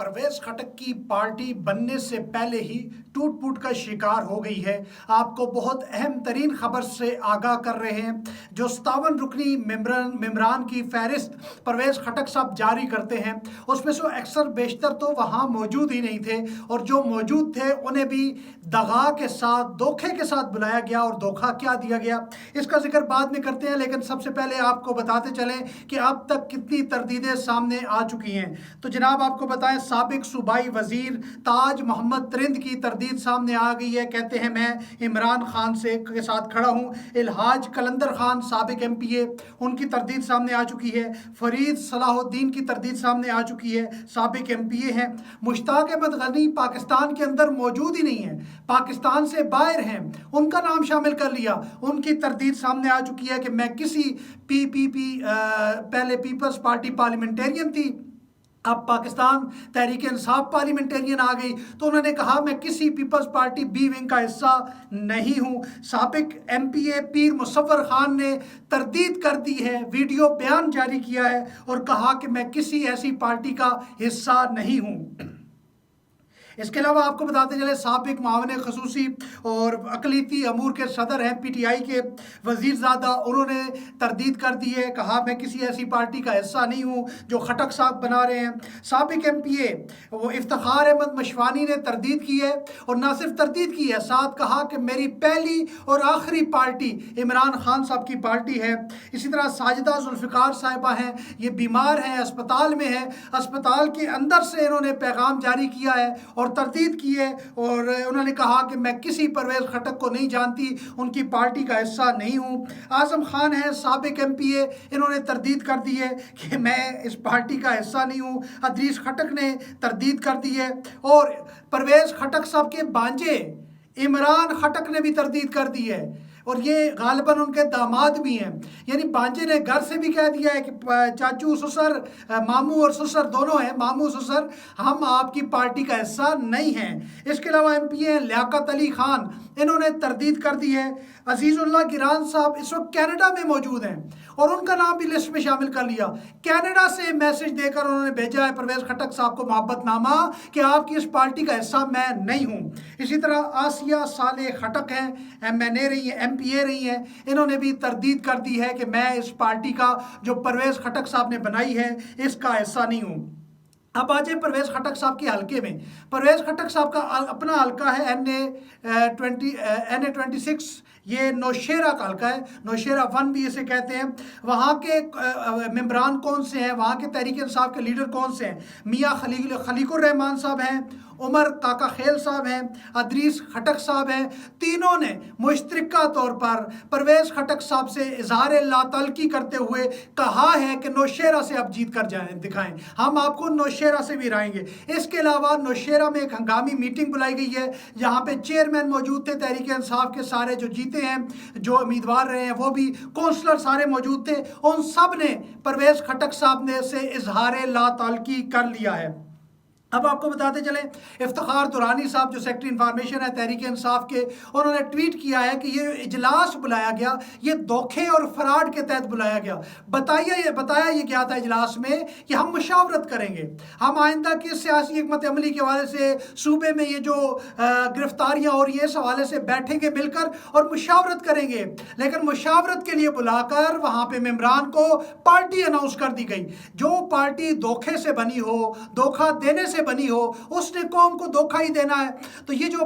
परवेज खटक की पार्टी बनने से पहले ही टूट फूट का शिकार हो गई है। आपको बहुत अहम तरीन खबर से आगाह कर रहे हैं। जो 57 रुकनी मेम्बरान की फहरिस्त परवेज खटक साहब जारी करते हैं, उसमें से अक्सर बेशतर तो वहाँ मौजूद ही नहीं थे, और जो मौजूद थे उन्हें भी दगा के साथ, धोखे के साथ बुलाया गया। और धोखा क्या दिया गया इसका जिक्र बाद में करते हैं, लेकिन सबसे पहले आपको बताते चलें कि अब तक कितनी तरदीदें सामने आ चुकी हैं। तो जनाब आपको बताएं, साबिक सूबाई वजीर ताज मोहम्मद तरिंद की तरदीद सामने आ गई है। कहते हैं मैं इमरान खान के साथ खड़ा हूँ। इल्हाज कलंदर खान साबिक MPA, उनकी तरदीद सामने आ चुकी है। फरीद सलाहुद्दीन की तरदीद सामने आ चुकी है, साबिक MPA हैं। मुश्ताक अहमद गनी पाकिस्तान के अंदर मौजूद ही नहीं है, पाकिस्तान से बाहर हैं, उनका नाम शामिल कर लिया। उनकी तरदीद सामने आ चुकी है कि मैं किसी PPP पहले पीपल्स पार्टी पार्लियामेंटेरियन थी, अब पाकिस्तान तहरीक इंसाफ पार्लियामेंटेरियन आ गई, तो उन्होंने कहा मैं किसी पीपल्स पार्टी B विंग का हिस्सा नहीं हूँ। साबिक MPA पीर मुसव्वर खान ने तरदीद कर दी है, वीडियो बयान जारी किया है और कहा कि मैं किसी ऐसी पार्टी का हिस्सा नहीं हूँ। इसके अलावा आपको बताते चले, साबिक मावन खसूसी और अकलीती अमूर के सदर हैं PTI के वजीरजादा, उन्होंने तरदीद कर दी है, कहा मैं किसी ऐसी पार्टी का हिस्सा नहीं हूँ जो खटक साहब बना रहे हैं। साबिक MPA वो इफ्तिखार अहमद मशवानी ने तरदीद की है, और ना सिर्फ तरदीद की है, साथ कहा कि मेरी पहली और आखिरी पार्टी इमरान खान साहब की पार्टी है। इसी तरह साजिदा जुल्फ़िकार साहिबा हैं, ये बीमार हैं, अस्पताल में हैं, अस्पताल के अंदर से इन्होंने पैगाम जारी किया है और तरदीद की है, और उन्होंने कहा कि मैं किसी परवेज खटक को नहीं जानती, उनकी पार्टी का हिस्सा नहीं हूँ। आजम खान है साबिक MPA, इन्होंने तरदीद कर दी है कि मैं इस पार्टी का हिस्सा नहीं हूँ। अदरीस खटक ने तरदीद कर दी है, और परवेज खटक साहब के भांजे इमरान खटक ने भी तरदीद कर दी है, और ये गालिबन उनके दामाद भी हैं। यानी भांजे ने घर से भी कह दिया है कि चाचू ससुर, मामू और ससुर दोनों हैं, मामू ससुर, हम आपकी पार्टी का हिस्सा नहीं हैं। इसके अलावा MPA हैं लियाकत अली खान, इन्होंने तरदीद कर दी है। अजीजुल्लाह गिरान साहब इस वक्त कनाडा में मौजूद हैं, और उनका नाम भी लिस्ट में शामिल कर लिया। कनाडा से मैसेज देकर उन्होंने भेजा है परवेज खटक साहब को मोहब्बतनामा कि आपकी इस पार्टी का हिस्सा मैं नहीं हूँ। इसी तरह आसिया साले खटक हैं, MNA रही हैं, MPA रही हैं, इन्होंने भी तरदीद कर दी है कि मैं इस पार्टी का जो परवेज खटक साहब ने बनाई है इसका हिस्सा नहीं हूँ। अब आ जाए परवेज खटक साहब के हलके में। परवेज खटक साहब का अपना हलका है NA26, ये नौशेरा का हलका है, नौशेरा 1 भी इसे कहते हैं। वहाँ के मेम्बरान कौन से हैं, वहाँ के तहरीक इंसाफ के लीडर कौन से हैं? मियाँ खलीकुर रहमान साहब हैं, उमर काका खेल साहब हैं, अदरीस खटक साहब हैं। तीनों ने मुश्तरका तौर पर परवेज खटक साहब से इजहार लातल्की करते हुए कहा है कि नौशेरा से आप जीत कर दिखाएं, हम आपको नौशेरा से भी हराएंगे। इसके अलावा नौशेरा में एक हंगामी मीटिंग बुलाई गई है, जहाँ पे चेयरमैन मौजूद थे तहरीक इंसाफ के, सारे जो जीते हैं, जो उम्मीदवार रहे हैं, वो भी कौंसलर सारे मौजूद थे। उन सब ने परवेज खटक साहब ने से इजहार लातल्की कर लिया है। अब आपको बताते चलें, इफ्तिखार दुरानी साहब जो सेक्रेटरी इंफॉर्मेशन है तहरीक इंसाफ के, उन्होंने ट्वीट किया है कि ये इजलास बुलाया गया, ये धोखे और फ्रॉड के तहत बुलाया गया। बताया ये क्या था इजलास में कि हम मुशावरत करेंगे, हम आइंदा की सियासी हिकमत अमली के हवाले से, सूबे में ये जो गिरफ्तारियाँ और ये इस हवाले से बैठेंगे मिलकर और मुशावरत करेंगे। लेकिन मुशावरत के लिए बुलाकर वहाँ पे मेम्बरान को पार्टी अनाउंस कर दी गई। जो पार्टी धोखे से बनी हो, धोखा देने से बनी हो, उसने कौम को धोखा ही देना है। तो ये जो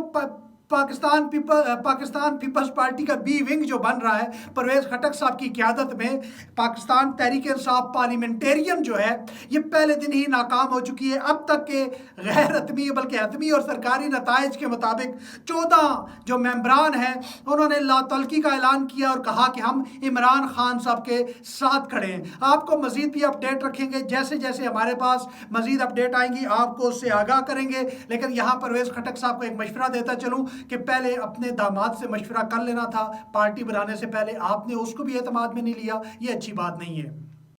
पाकिस्तान पीपल्स पार्टी का B विंग जो बन रहा है परवेज खटक साहब की क़यादत में, पाकिस्तान तहरीक इंसाफ पार्लियामेंटेरियन जो है, ये पहले दिन ही नाकाम हो चुकी है। अब तक के गैर हतमी बल्कि हतमी और सरकारी नताइज के मुताबिक 14 जो मेम्बरान हैं उन्होंने लातल्की का ऐलान किया और कहा कि हम इमरान खान साहब के साथ खड़े हैं। आपको मज़ीद भी अपडेट रखेंगे, जैसे जैसे हमारे पास मज़ीद अपडेट आएंगी आपको उससे आगाह करेंगे। लेकिन यहाँ परवेज खटक साहब को एक मशवरा देता चलूँ कि पहले अपने दामाद से मशवरा कर लेना था पार्टी बनाने से पहले, आपने उसको भी एतमाद में नहीं लिया, ये अच्छी बात नहीं है।